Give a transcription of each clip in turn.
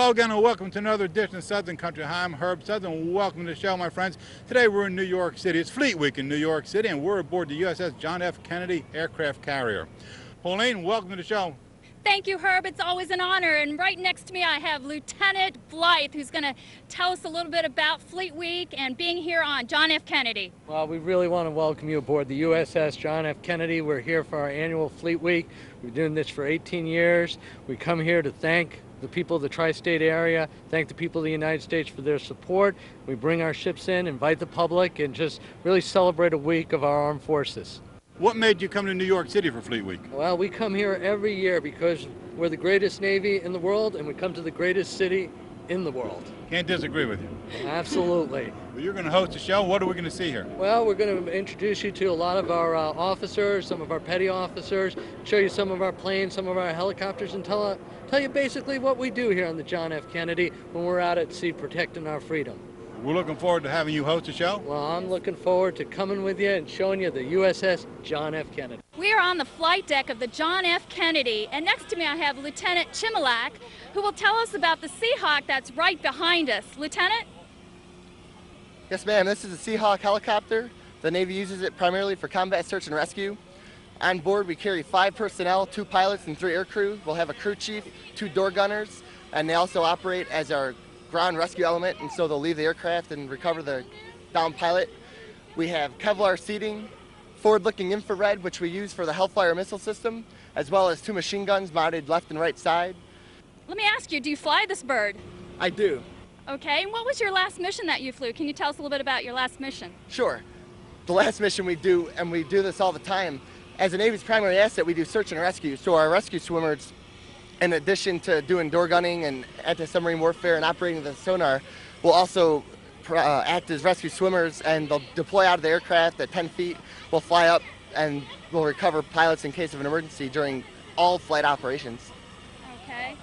Hello again and welcome to another edition of Southern Country. Hi, I'm Herb Southern. Welcome to the show, my friends. Today we're in New York City. It's Fleetweek in New York City, and we're aboard the USS John F. Kennedy aircraft carrier. Pauline, welcome to the show. Thank you, Herb. It's always an honor. And right next to me, I have Lieutenant Blythe, who's going to tell us a little bit about Fleet Week and being here on John F. Kennedy. Well, we really want to welcome you aboard the USS John F. Kennedy. We're here for our annual Fleet Week. We've been doing this for 18 years. We come here to thank the people of the tri-state area, thank the people of the United States for their support. We bring our ships in, invite the public, and just really celebrate a week of our armed forces. What made you come to New York City for Fleet Week? Well, we come here every year because we're the greatest Navy in the world, and we come to the greatest city in the world. Can't disagree with you. Absolutely. Well, you're going to host a show. What are we going to see here? Well, we're going to introduce you to a lot of our officers, some of our petty officers, show you some of our planes, some of our helicopters, and tell you basically what we do here on the John F. Kennedy when we're out at sea protecting our freedom. We're looking forward to having you host a show. Well, I'm looking forward to coming with you and showing you the USS John F. Kennedy. We are on the flight deck of the John F. Kennedy, and next to me I have Lieutenant Chimilak, who will tell us about the Seahawk that's right behind us. Lieutenant? Yes, ma'am. This is a Seahawk helicopter. The Navy uses it primarily for combat search and rescue. On board, we carry 5 personnel, 2 pilots and 3 aircrew. We'll have a crew chief, 2 door gunners, and they also operate as our ground rescue element, and so they'll leave the aircraft and recover the downed pilot. We have Kevlar seating, forward-looking infrared, which we use for the Hellfire missile system, as well as 2 machine guns mounted left and right side. Let me ask you, do you fly this bird? I do. Okay, and what was your last mission that you flew? Can you tell us a little bit about your last mission? Sure. The last mission we do, and we do this all the time, as the Navy's primary asset, we do search and rescue. So our rescue swimmers, in addition to doing door gunning and anti-submarine warfare and operating the sonar, will also act as rescue swimmers, and they'll deploy out of the aircraft at 10 feet. We'll fly up and we'll recover pilots in case of an emergency during all flight operations. Okay.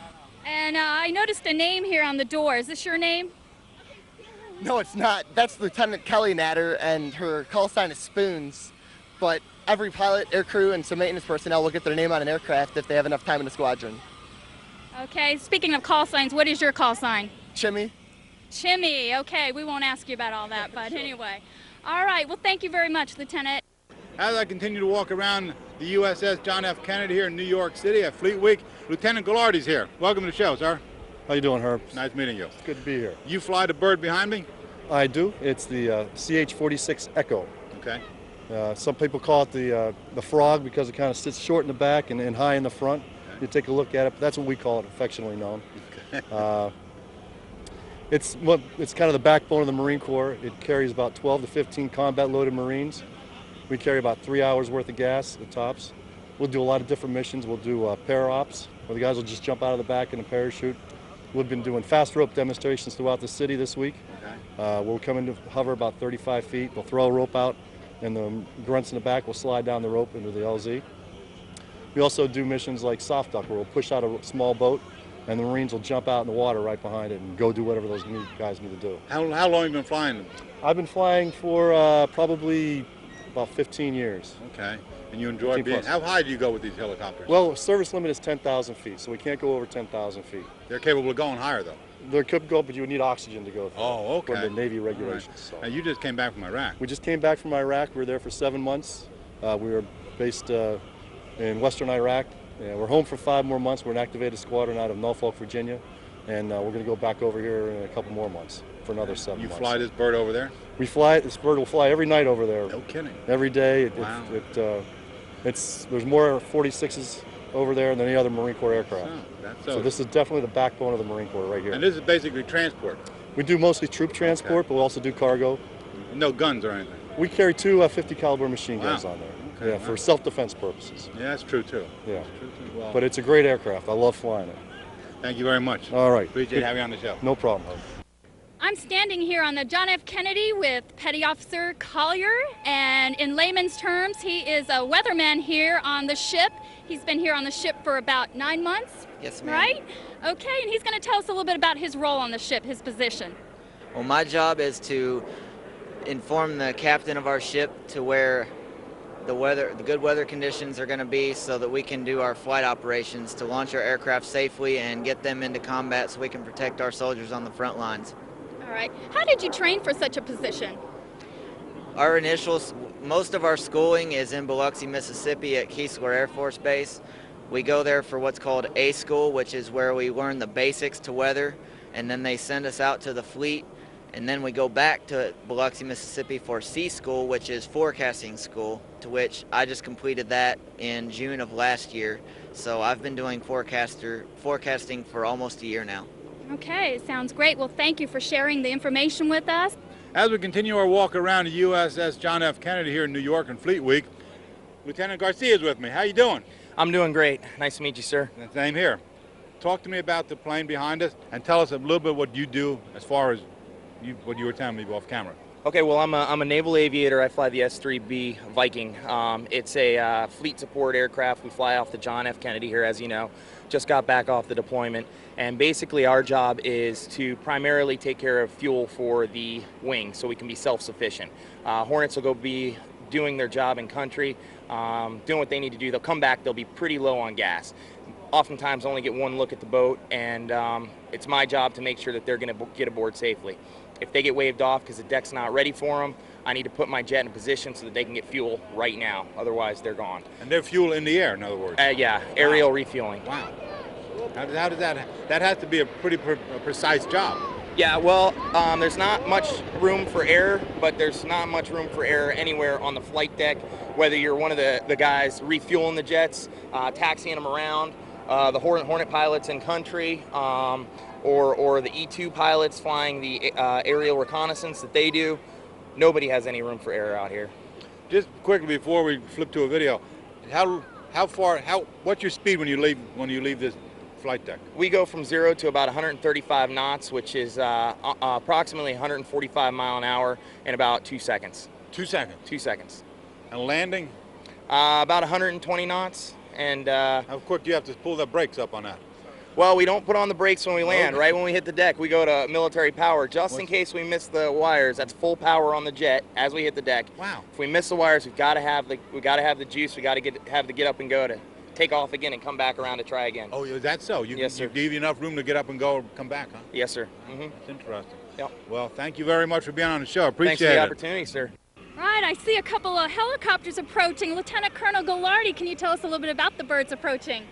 And I noticed a name here on the door. Is this your name? No, it's not. That's Lieutenant Kelly Natter, and her call sign is Spoons. But every pilot, aircrew, and some maintenance personnel will get their name on an aircraft if they have enough time in the squadron. Okay, speaking of call signs, what is your call sign? Chimmy. Chimmy, okay, we won't ask you about all that, but anyway. All right, well, thank you very much, Lieutenant. As I continue to walk around the USS John F. Kennedy here in New York City at Fleet Week, Lieutenant Goulardi's here. Welcome to the show, sir. How you doing, Herb? Nice meeting you. It's good to be here. You fly the bird behind me? I do. It's the CH-46 Echo. Okay. Some people call it the frog because it kind of sits short in the back and high in the front. Okay. You take a look at it, but that's what we call it, affectionately known. Okay. It's kind of the backbone of the Marine Corps. It carries about 12 to 15 combat-loaded Marines. We carry about 3 hours worth of gas at tops. We'll do a lot of different missions. We'll do para-ops, where the guys will just jump out of the back in a parachute. We've been doing fast rope demonstrations throughout the city this week. Okay. We'll come into hover about 35 feet. We'll throw a rope out, and the grunts in the back will slide down the rope into the LZ. We also do missions like soft duck, where we'll push out a small boat, and the Marines will jump out in the water right behind it and go do whatever those guys need to do. How long have you been flying them? I've been flying for probably about 15 years. Okay. And you enjoy being, how high do you go with these helicopters? Well, service limit is 10,000 feet, so we can't go over 10,000 feet. They're capable of going higher, though? They could go, but you would need oxygen to go through. Oh, okay. From the Navy regulations. Right. So. Now, you just came back from Iraq. We just came back from Iraq. We were there for 7 months. We were based in western Iraq. We're home for 5 more months. We're an activated squadron out of Norfolk, Virginia, and we're going to go back over here in a couple more months for another 7 months. You fly this bird over there? We fly it. This bird will fly every night over there. No kidding. Every day. Wow. There's more 46s over there than any other Marine Corps aircraft. So this is definitely the backbone of the Marine Corps right here. And this is basically transport? We do mostly troop transport, okay. But we also do cargo. No guns or anything? We carry 2 50 caliber machine guns on there. Okay. Yeah, for self-defense purposes. Yeah, that's true too. Yeah. That's true too. Well, but it's a great aircraft. I love flying it. Thank you very much. All right. Appreciate having you on the show. No problem. I'm standing here on the John F. Kennedy with Petty Officer Collier, and in layman's terms, he is a weatherman here on the ship. He's been here on the ship for about 9 months. Yes, ma'am. Right? Okay, and he's going to tell us a little bit about his role on the ship, his position. Well, my job is to inform the captain of our ship to where the good weather conditions are going to be so that we can do our flight operations to launch our aircraft safely and get them into combat so we can protect our soldiers on the front lines. All right. How did you train for such a position? Most of our schooling is in Biloxi, Mississippi at Keesler Air Force Base. We go there for what's called A school, which is where we learn the basics to weather, and then they send us out to the fleet, and then we go back to Biloxi, Mississippi for C school, which is forecasting school, to which I just completed that in June of last year. So I've been doing forecasting for almost a year now. Okay, sounds great. Well, thank you for sharing the information with us. As we continue our walk around the USS John F. Kennedy here in New York and Fleetweek, Lieutenant Garcia is with me. How you doing? I'm doing great. Nice to meet you, sir. Same here. Talk to me about the plane behind us and tell us a little bit what you do as far as what you were telling me off camera. Okay, well, I'm a naval aviator. I fly the S-3B Viking. It's a fleet support aircraft. We fly off the John F. Kennedy here, as you know. Just got back off the deployment. And basically our job is to primarily take care of fuel for the wing so we can be self-sufficient. Hornets will go be doing their job in country, doing what they need to do. They'll come back, they'll be pretty low on gas. Oftentimes only get one look at the boat, and it's my job to make sure that they're going to get aboard safely. If they get waved off because the deck's not ready for them, I need to put my jet in position so that they can get fuel right now. Otherwise, they're gone. And they're fuel in the air, in other words? Yeah, aerial refueling. Wow. How does that has to be a pretty precise job. Yeah, well, there's not much room for error, but there's not much room for error anywhere on the flight deck, whether you're one of the guys refueling the jets, taxiing them around, the Hornet pilots in country, or the E-2 pilots flying the aerial reconnaissance that they do. Nobody has any room for error out here. Just quickly before we flip to a video, what's your speed when you leave this flight deck? We go from 0 to about 135 knots, which is approximately 145 mile an hour in about 2 seconds. 2 seconds? 2 seconds. And landing? About 120 knots. And how quick do you have to pull the brakes up on that? Well, we don't put on the brakes when we land. Okay. Right when we hit the deck, we go to military power just in case we miss the wires. That's full power on the jet as we hit the deck. Wow. If we miss the wires, we've got to have the juice. We got to have the get up and go to take off again and come back around to try again. Oh, is that so? Yes, sir. You give you enough room to get up and go and come back, huh? Yes, sir. Mm-hmm. That's interesting. Yep. Well, thank you very much for being on the show. Appreciate Thanks for the it. opportunity, sir. Right, I see a couple of helicopters approaching. Lieutenant Colonel Ghilardi, can you tell us a little bit about the birds approaching?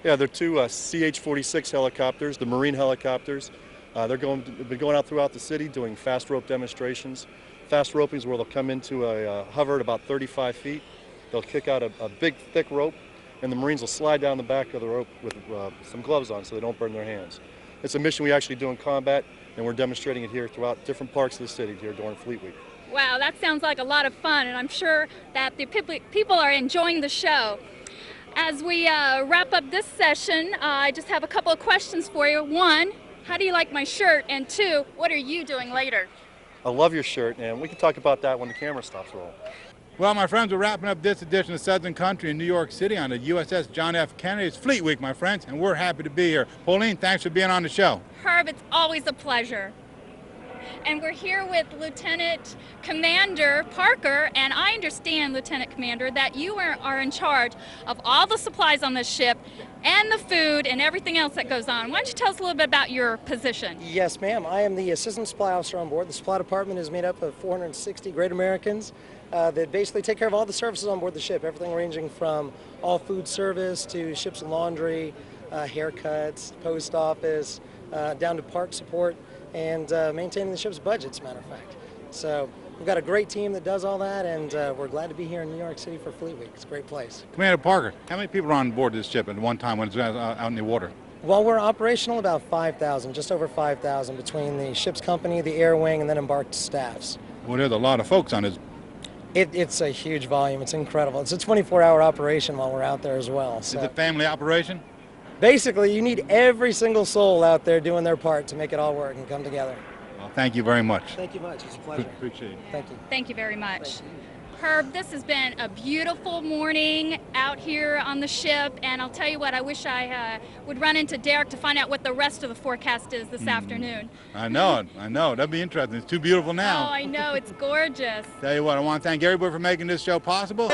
Yeah, they're two CH-46 helicopters, the Marine helicopters. They've been going out throughout the city doing fast rope demonstrations. Fast roping is where they'll come into a hover at about 35 feet. They'll kick out a big, thick rope, and the Marines will slide down the back of the rope with some gloves on so they don't burn their hands. It's a mission we actually do in combat, and we're demonstrating it here throughout different parts of the city here during Fleet Week. Wow, that sounds like a lot of fun, and I'm sure that the people are enjoying the show. As we wrap up this session, I just have a couple of questions for you. One, how do you like my shirt? And two, what are you doing later? I love your shirt, and we can talk about that when the camera stops rolling. Well, my friends, we're wrapping up this edition of Southern Country in New York City on the USS John F. Kennedy. It's Fleet Week, my friends, and we're happy to be here. Pauline, thanks for being on the show. Herb, it's always a pleasure. And we're here with Lieutenant Commander Parker, and I understand, Lieutenant Commander, that you are in charge of all the supplies on this ship and the food and everything else that goes on. Why don't you tell us a little bit about your position? Yes, ma'am. I am the Assistant Supply Officer on board. The supply department is made up of 460 great Americans that basically take care of all the services on board the ship, everything ranging from all food service to ship's laundry, haircuts, post office, down to park support, and maintaining the ship's budget, as a matter of fact. So we've got a great team that does all that, and we're glad to be here in New York City for Fleet Week. It's a great place. Commander Parker, how many people are on board this ship at one time when it's out in the water? While we're operational, about 5,000, just over 5,000 between the ship's company, the air wing, and then embarked staffs. Well, there's a lot of folks on this. It's a huge volume. It's incredible. It's a 24-hour operation while we're out there as well. So. Is it a family operation? Basically, you need every single soul out there doing their part to make it all work and come together. Well, thank you very much. Thank you much. It's a pleasure. Appreciate it. Thank you. Thank you very much. Herb, this has been a beautiful morning out here on the ship, and I'll tell you what, I wish I would run into Derek to find out what the rest of the forecast is this afternoon. I know it. I know. That'd be interesting. It's too beautiful now. Oh, I know. It's gorgeous. Tell you what, I want to thank everybody for making this show possible.